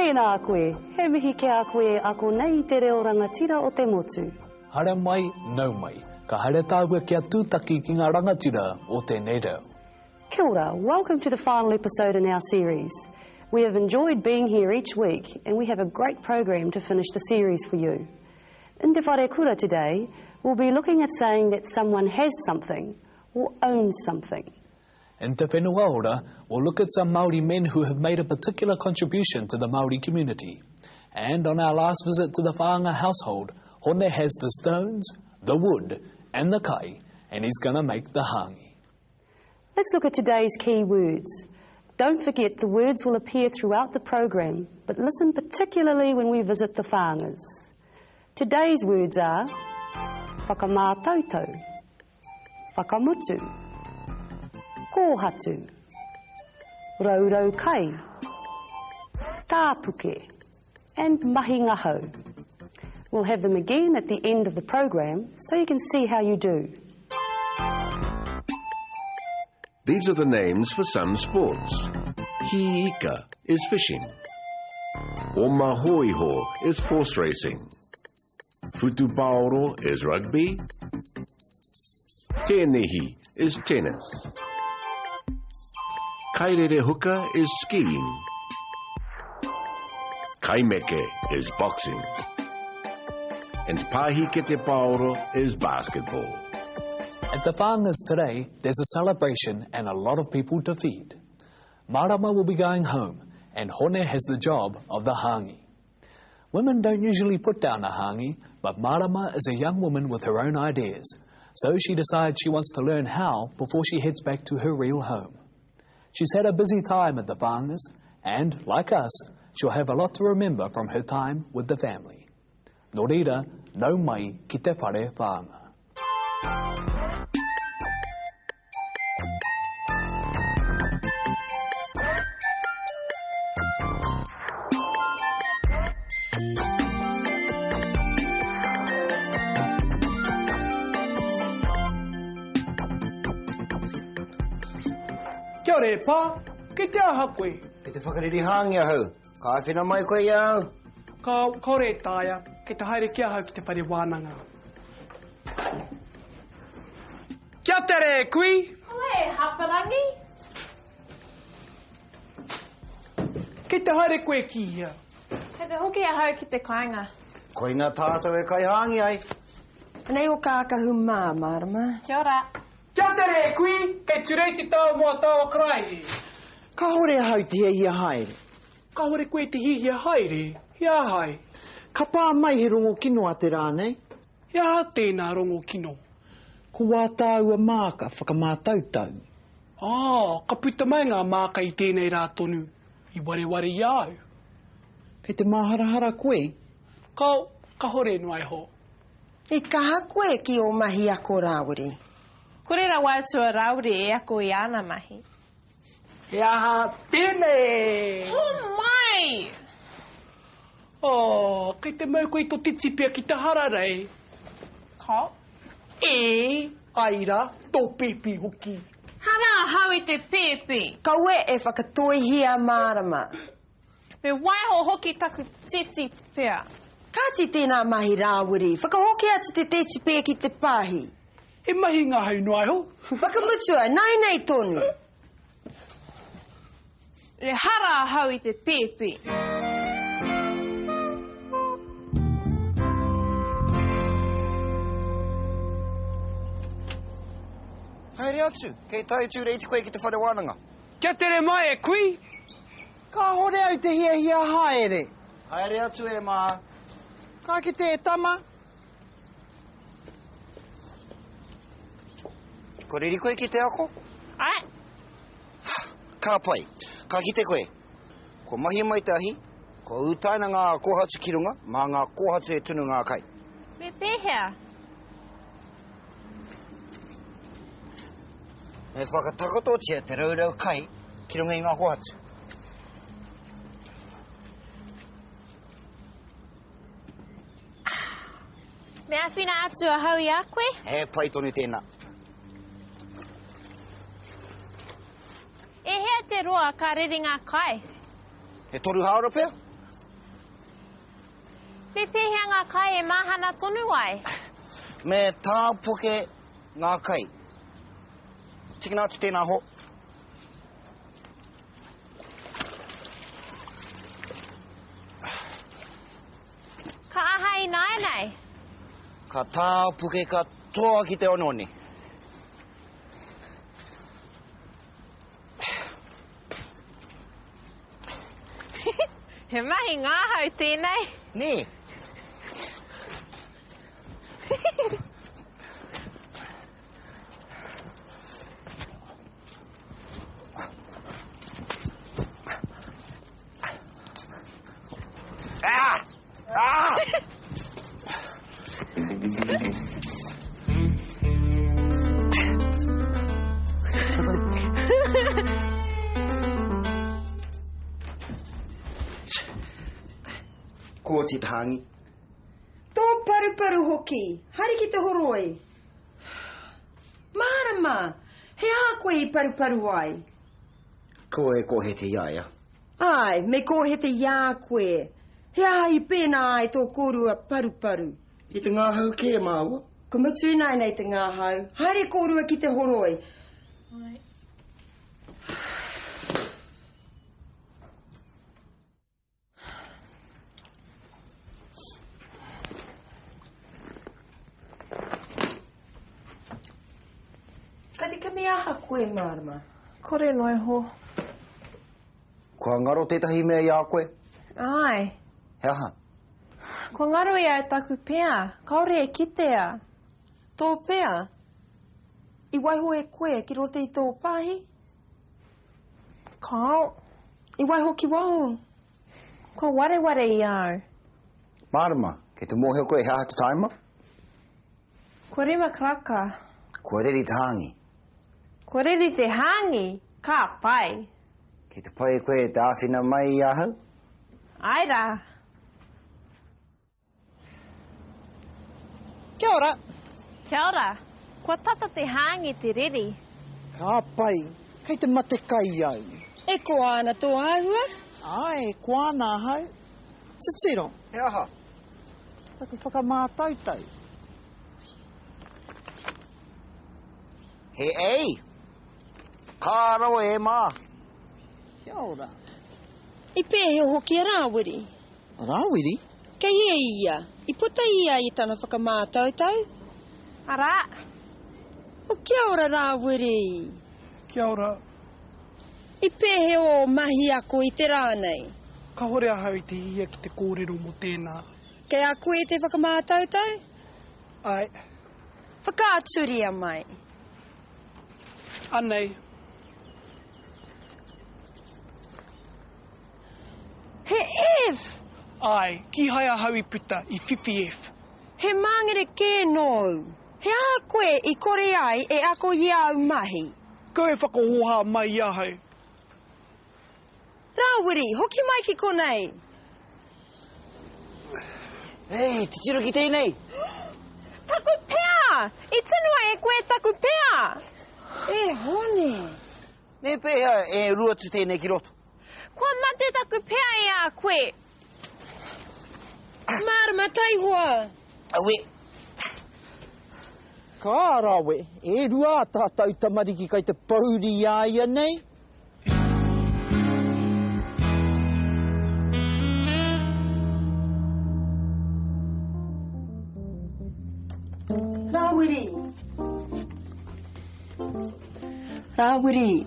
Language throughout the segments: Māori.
Tēnā koe, he mihi ke a koe ako nei te reo rangatira o te motu. Hara mai, nau mai. Ka haere tāua kia tūtaki ki ngā rangatira o tēnei reo. Kia ora, welcome to the final episode in our series. We have enjoyed being here each week and we have a great program to finish the series for you. In Te Whare Kura today, we'll be looking at saying that someone has something or owns something. In Te Whenua Ora, we'll look at some Māori men who have made a particular contribution to the Māori community. And on our last visit to the Whānga household, Hone has the stones, the wood and the kai, and he's going to make the Hāngī. Let's look at today's key words. Don't forget the words will appear throughout the program, but listen particularly when we visit the whāngas. Today's words are whakamātautau, whakamutu, kōhatu, raurau kai, tāpuke, and mahi ngahau. We'll have them again at the end of the program so you can see how you do. These are the names for some sports. Hiika is fishing. Omahoiho is horse racing. Futupaoro is rugby. Tenehi is tennis. Kairerehuka is skiing. Kaimeke is boxing. And Pahiketepaoro is basketball. At the Whāngas today, there's a celebration and a lot of people to feed. Mārama will be going home, and Hone has the job of the Hāngī. Women don't usually put down a Hāngī, but Mārama is a young woman with her own ideas, so she decides she wants to learn how before she heads back to her real home. She's had a busy time at the Whāngas, and, like us, she'll have a lot to remember from her time with the family. Nō reira, nau mai ki te whare whānga. Kia ore pā, ke te aha koe? Ke te whakariri Hāngī ahau, ka whina mai koe iau. Ka kore tāia, ke te haere kia hau ki te whare wānanga. Kia tere koe? Oe, haparangi. Ke te haere koe ki ia? He te hoki ahau ki te kāinga. Koe nā tātou e kai Hāngī ai. Nei o kākahu mā, Mārama. Kia ora. Kia tere koe? Kei tureiti tau mua tau akraihe. Ka hore hau te hia haere. Ka hore koe te hihia haere? Hia hai. Ka pā mai he rongo kino a te rānei. Hia ha tēnā rongo kino. Ko wā tāua māka whakamātautau. Ka puta mai ngā māka i tēnei rā tonu. I wareware iau. Kei te māharahara koe. Ka hore noai ho. I kaha koe ki o mahi ako rāwiri. Korera waitua rauri e ako i ana mahi. Hia ha tēnei. Oh mai! Kei te mau koe to titipia ki te hararei. Ka? Aira, tō pepi hoki. Hana hau i te pepi. Ka ue e whakatoihia Mārama. Me waiho hoki taku titi pia. Kāti tēnā mahi rāwiri. Whakahoki atu te titi pia ki te pāhi. He mahi ngā hau noai ho. Whakamutua, nei tonu. Le hara hau i te pepi. Haere atu, kei tai tū reiti koe ki te whare wānanga. Kia tere mai e koe? Ka hore au te hia haere. Haere atu e mā. Ka ki te tama. Ko riri koe ki te ako? Ai. Ka pai, ka ki te koe. Ko mahi mai te ahi, ko utaina ngā kōhatu ki runga, mā ngā kōhatu e tunu ngā kai. Me pēhea. Me whakatakototia te raurau kai ki runga i ngā kōhatu. Me awhina atu a hau i a koe? He pai tonu tēnā. E hea te roa ka riri ngā kai. He toru haora pēr? Pepe hea ngā kai e mahana tonu ai. Me tā puke ngā kai. Tikina atu tēnā ho. Ka aha I nai nei. Ka tā puke ka toa ki te ononi. He mahi ngā hau tēnei. Nē. Ko te Hāngī. Tō paru hoki. Hari ki te horoi. Mārama, he aha koe I paru ai. Ko e ko he te iaia. Ai, me ko he te ia koe. He aha I pēnā ai tō kōrua paru. I te ngā hau ke māua. Ko mutu nei te ngā hau. Haere kōrua ki te horoi. Ai. Kati ka mea aha koe, Mārama? Kore noi ho. Kua ngaro tētahi mea i a koe? Ai. He aha? Kua ngaro ia e taku pēa. Kaore e kitea. Tō pēa? I waiho e koe ki rote I tō pāhi? Kao. I waiho ki waho. Ko ware I au. Mārama, ke te mōheo koe he aha te taima? Ko rima kraka. Kua reri te Hāngī. Ko reri te Hāngī, ka pai. Ki te pai koe te āwhina mai I ahau? Aira. Kia ora. Kia ora. Kua tata te Hāngī te reri. Ka pai, kei te mate kai au. E ko ana tō āhua? Ai, ko ana hau. Titiro, He aha? taku whakamātautau. He ei. Ka rawa e mā. Kia ora. I pēheo hoki a rāwiri. Rāwiri? Kei e ia. I puta ia I tana whakamātautau. Ara. O kia ora rāwiri. Kia ora. I pēheo mahi ako I te rānei. Ka hore ahau I te ia ki te kōrero mo tēnā. Kei a koe te whakamātautau? Ai, Whakaaturia mai. anei. He F. Ai, ki hai ahau I puta I whiwhi F. He māngere kē nōu. He a koe I kore ai e ako I au mahi. Ko e whakahoha mai I ahau. Rāwiri, hoki mai ki konei. Hei, te tiro ki tēnei. Taku pēa! I tunua e koe taku pēa! E hone. Me pēhea e rua tu tēnei ki roto. Kua mate taku pēa e a koe. Mārama taihoa. Awe. Ka rawe, e rua tātou tamariki kai te pauri ia nei. Rāwiri.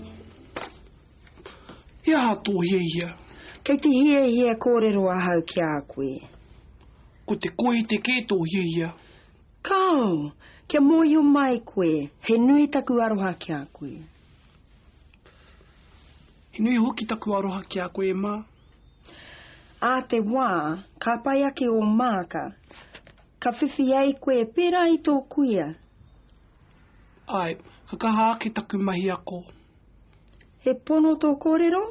Ia tō hia. Kei te hia kōrero ahau ki a koe. Ko te koe te kē tō hia. Kau, kia mōhio mai koe. He nui taku aroha ki a koe. He nui hoki taku aroha ki a koe mā. A te wā, ka pai ake o māka. Ka whiwhi ai koe pērā I tō kuia. Ai, whakaha ake taku mahi ako. He pono tō kōrero?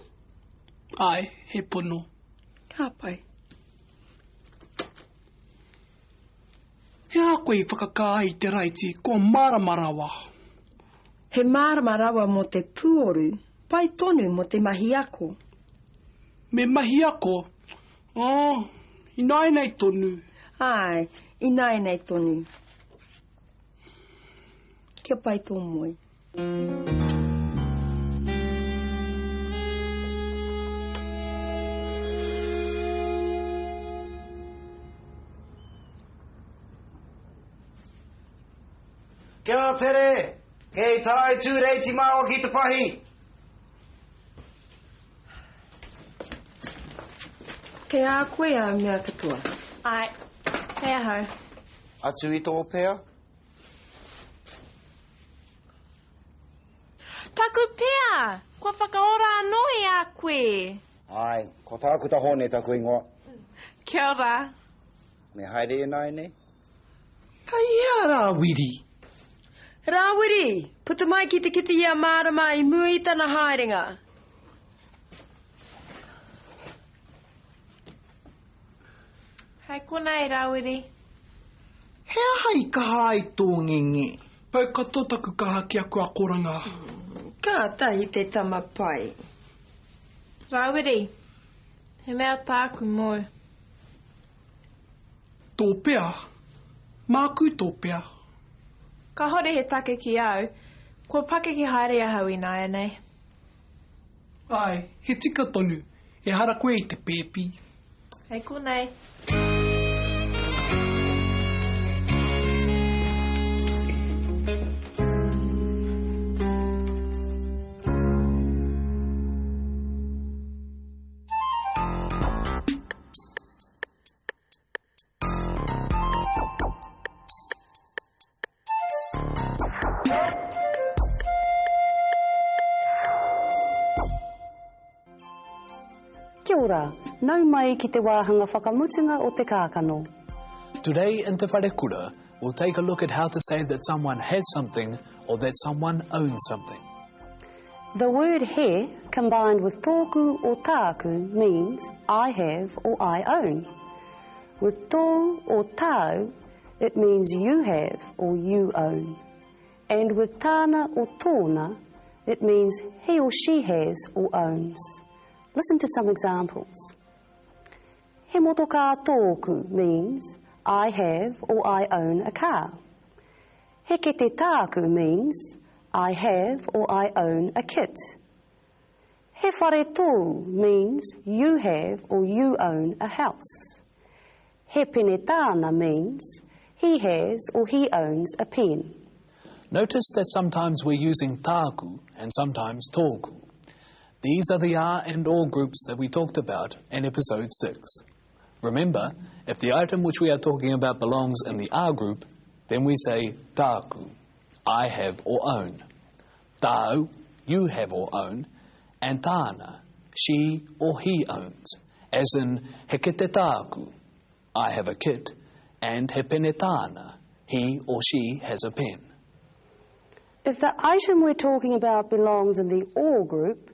Ai, he pono. Ka pai. He a koe I whakakā I te raiti, ko Mārama rawa. He Mārama rawa mo te puoru, pai tonu mo te mahi ako. Me mahi ako? Oh, I nai nei tonu. Ai, ina nei tonu. Kia pai tō moi. Kia tere, kei tai tū reiti māua ki te pahi. Kei a koe a mea katoa. Ai, hea hau. Atu i tō pēr? Taku pēr! Kua whakaora anoi a koe. Ai, ko tāku ta hone taku ingoa. Kia ora. Me haere e nai ne? Kai ia rā wiri. Rāwiri, puta mai ki te kiti ia Mārama I mua I tana haerenga. Hei konei, Rāwiri. Hea hai ka hai tō ngenge. Pai kato taku kaha ki a kua koranga. Ka tahi te tama pai. Rāwiri, he mea tāku moi. Tō pēr? Māku tō pēr? Ka hore he take ki au, kua pake ki haere a hau I nāia nei. Ai, he tika tonu, e hara koe I te pēpi. Hei konei. Kia ora, nau mai ki te wāhanga whakamutunga o te kākano. Today in Te Wharekura, we'll take a look at how to say that someone has something or that someone owns something. The word he, combined with tōku or tāku, means I have or I own. With tō or tāu, it means you have or you own. And with tāna or tōna, it means he or she has or owns. Listen to some examples. He motoka tōku means I have or I own a car. He kete tāku means I have or I own a kit. He whare tō means you have or you own a house. He pene tāna means he has or he owns a pen. Notice that sometimes we're using tāku and sometimes tōku. These are the are and all groups that we talked about in episode 6. Remember, if the item which we are talking about belongs in the are group, then we say tāku, I have or own. Tāu, you have or own. And tāna, she or he owns. As in, he kete tāku, I have a kit. And he pene tāna, he or she has a pen. If the item we're talking about belongs in the all group,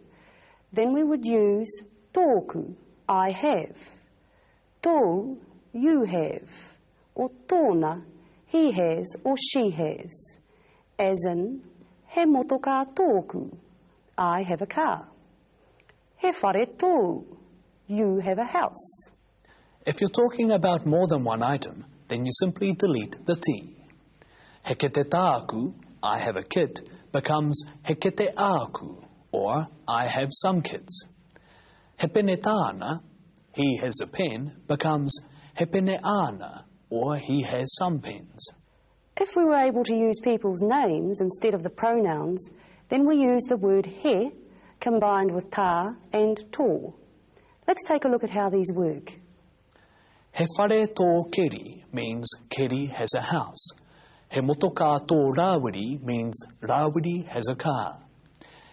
then we would use tōku, I have. Tō, you have. Or tōna, he has or she has. As in, he motoka tōku, I have a car. He whare tō, you have a house. If you're talking about more than one item, then you simply delete the T. He kete tāku, I have a kit, becomes he kete āku, or I have some kits. He pene tāna, he has a pen, becomes he pene āna, or he has some pens. If we were able to use people's names instead of the pronouns, then we use the word he combined with tā and tō. Let's take a look at how these work. He whare tō keri means keri has a house. He motoka tō rāwiri means rāwiri has a car.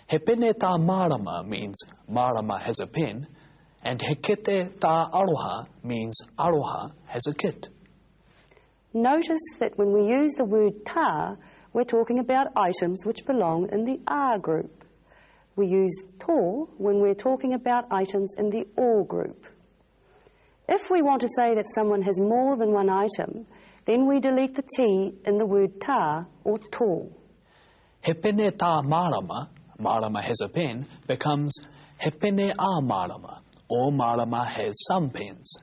He pene tā Mārama means Mārama has a pen, and he kete tā aroha means aroha has a kit. Notice that when we use the word tā, we're talking about items which belong in the are group. We use tō when we're talking about items in the all group. If we want to say that someone has more than one item, then we delete the T in the word tā or tō. He pene tā Mārama, Mārama has a pen, becomes he pene ā Mārama, or Mārama has some pens.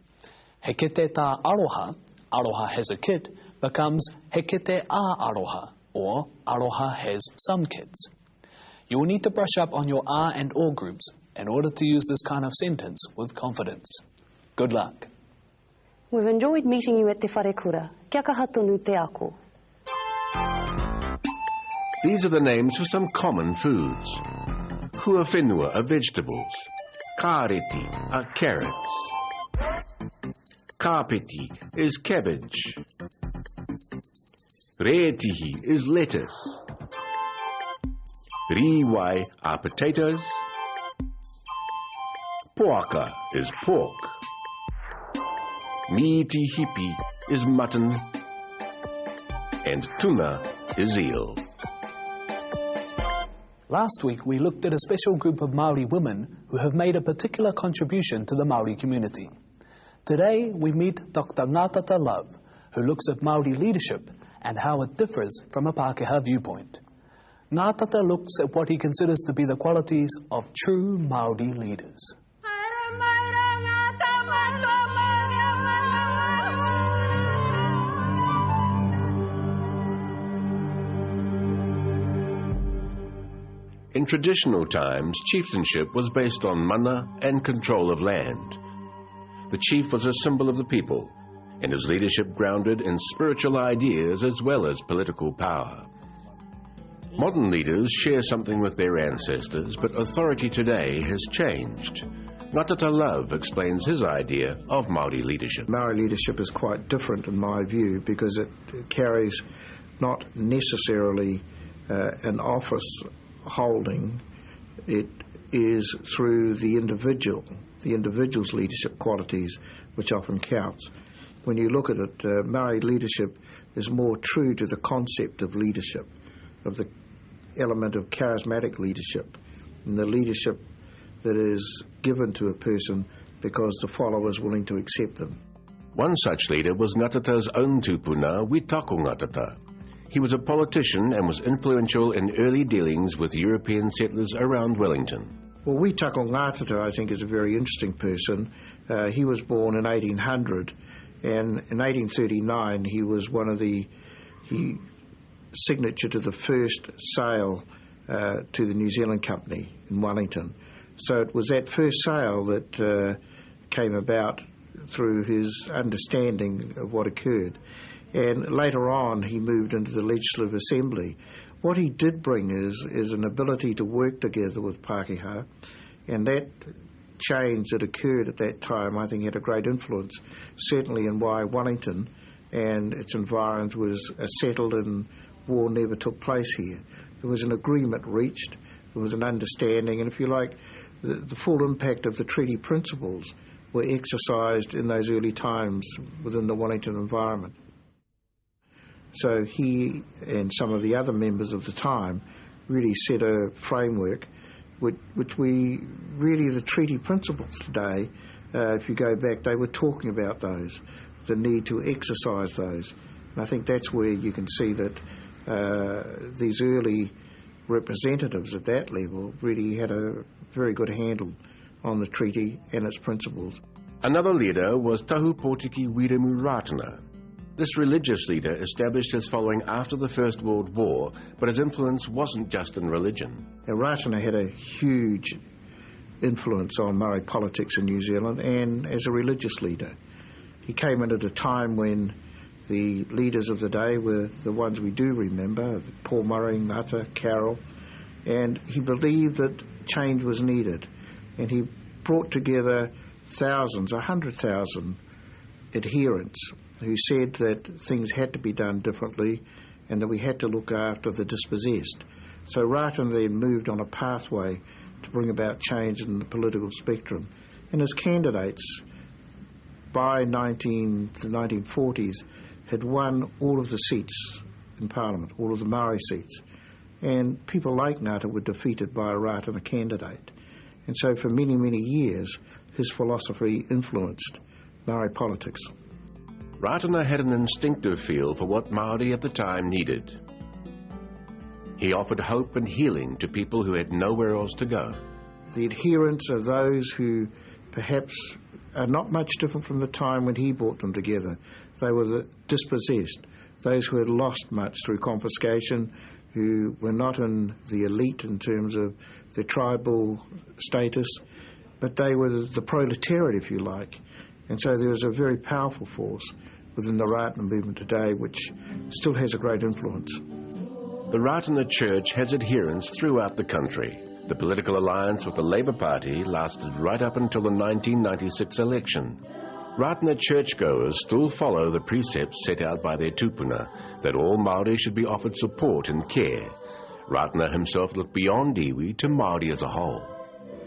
He kete tā aroha, aroha has a kid becomes he kete a aroha, or aroha has some kids. You will need to brush up on your a and or groups in order to use this kind of sentence with confidence. Good luck. We've enjoyed meeting you at Te Wharekura. Kia kaha tonu te ako. These are the names for some common foods. Hua whenua are vegetables. Kāreti are carrots. Kāpeti is cabbage. Rētihi is lettuce. Riwai are potatoes. Poaka is pork. Miti hipi is mutton. And tuna is eel. Last week we looked at a special group of Māori women who have made a particular contribution to the Māori community. Today we meet Dr. Ngātata Love, who looks at Māori leadership and how it differs from a Pākehā viewpoint. Ngātata looks at what he considers to be the qualities of true Māori leaders. In traditional times, chieftainship was based on mana and control of land. The chief was a symbol of the people, and his leadership grounded in spiritual ideas as well as political power. Modern leaders share something with their ancestors, but authority today has changed. Ngātata Love explains his idea of Māori leadership. Māori leadership is quite different in my view because it carries not necessarily an office holding. It is through the individual's leadership qualities which often counts. When you look at it, Māori leadership is more true to the concept of leadership, of the element of charismatic leadership, and the leadership that is given to a person because the follower is willing to accept them. One such leader was Ngātata's own tupuna, Witako Ngātata. He was a politician and was influential in early dealings with European settlers around Wellington. Well, Witako Ngātata, I think, is a very interesting person. He was born in 1800, and in 1839 he was he signature to the first sale to the New Zealand Company in Wellington. So it was that first sale that came about through his understanding of what occurred. And later on, he moved into the Legislative Assembly. What he did bring is an ability to work together with Pākehā, and that change that occurred at that time, I think, had a great influence, certainly in why Wellington and its environs was settled and war never took place here. There was an agreement reached, there was an understanding, and if you like, the full impact of the treaty principles were exercised in those early times within the Wellington environment. So he and some of the other members of the time really set a framework which we really, the treaty principles today, if you go back, they were talking about those, the need to exercise those. And I think that's where you can see that these early representatives at that level really had a very good handle on the treaty and its principles. Another leader was Tahu Pōtiki Wiremu Rātana. This religious leader established his following after the First World War, but his influence wasn't just in religion. Now, Rātana had a huge influence on Māori politics in New Zealand and as a religious leader. He came in at a time when the leaders of the day were the ones we do remember, Paul Murray, Ngata, Carroll, and he believed that change was needed. And he brought together thousands, 100,000 adherents who said that things had to be done differently and that we had to look after the dispossessed. So Rātana then moved on a pathway to bring about change in the political spectrum. And his candidates, by the 1940s, had won all of the seats in Parliament, all of the Māori seats. And people like Ngāta were defeated by a Rātana candidate. And so for many, many years, his philosophy influenced Māori politics. Rātana had an instinctive feel for what Māori at the time needed. He offered hope and healing to people who had nowhere else to go. The adherents are those who perhaps are not much different from the time when he brought them together. They were the dispossessed, those who had lost much through confiscation, who were not in the elite in terms of their tribal status, but they were the proletariat, if you like. And so there was a very powerful force within the Ratana movement today, which still has a great influence. The Ratana Church has adherents throughout the country. The political alliance with the Labour Party lasted right up until the 1996 election. Ratana churchgoers still follow the precepts set out by their tupuna, that all Māori should be offered support and care. Ratana himself looked beyond iwi to Māori as a whole.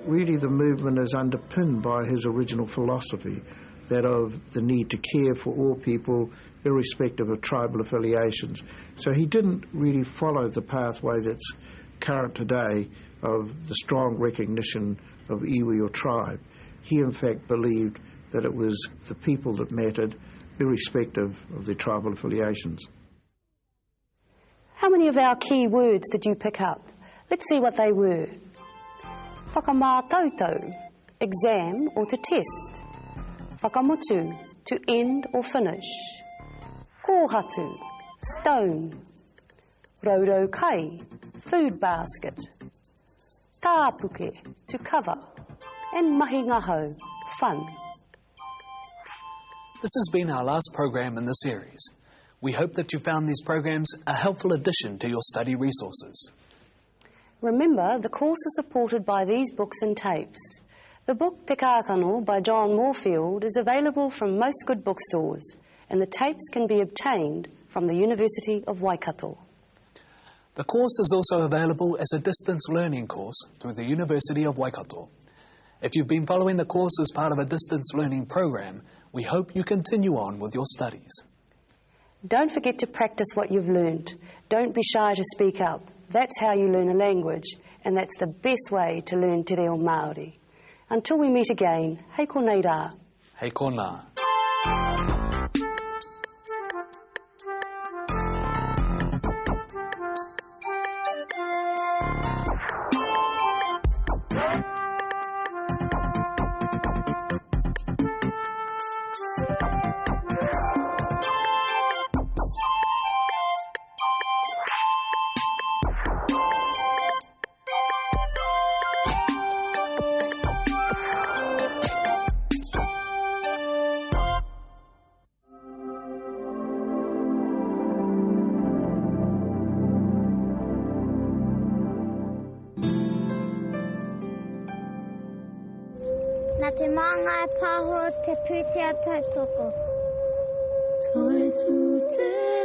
Really, the movement is underpinned by his original philosophy, that of the need to care for all people, irrespective of tribal affiliations. So he didn't really follow the pathway that's current today of the strong recognition of iwi or tribe. He, in fact, believed that it was the people that mattered, irrespective of their tribal affiliations. How many of our key words did you pick up? Let's see what they were. Whakamātautau, exam or to test. Whakamotu, to end or finish. Kōhatu, stone. Roro kai, food basket. Tāpuke, to cover. And mahi ngaho, fun. This has been our last program in the series. We hope that you found these programs a helpful addition to your study resources. Remember, the course is supported by these books and tapes. The book Te Kākano by John Moorfield is available from most good bookstores, and the tapes can be obtained from the University of Waikato. The course is also available as a distance learning course through the University of Waikato. If you've been following the course as part of a distance learning program, we hope you continue on with your studies. Don't forget to practice what you've learned. Don't be shy to speak up. That's how you learn a language, and that's the best way to learn te reo Māori. Until we meet again, hei konei rā. Hei kona. Nā te māngai pāho te pūtea tautoko. Toi tu te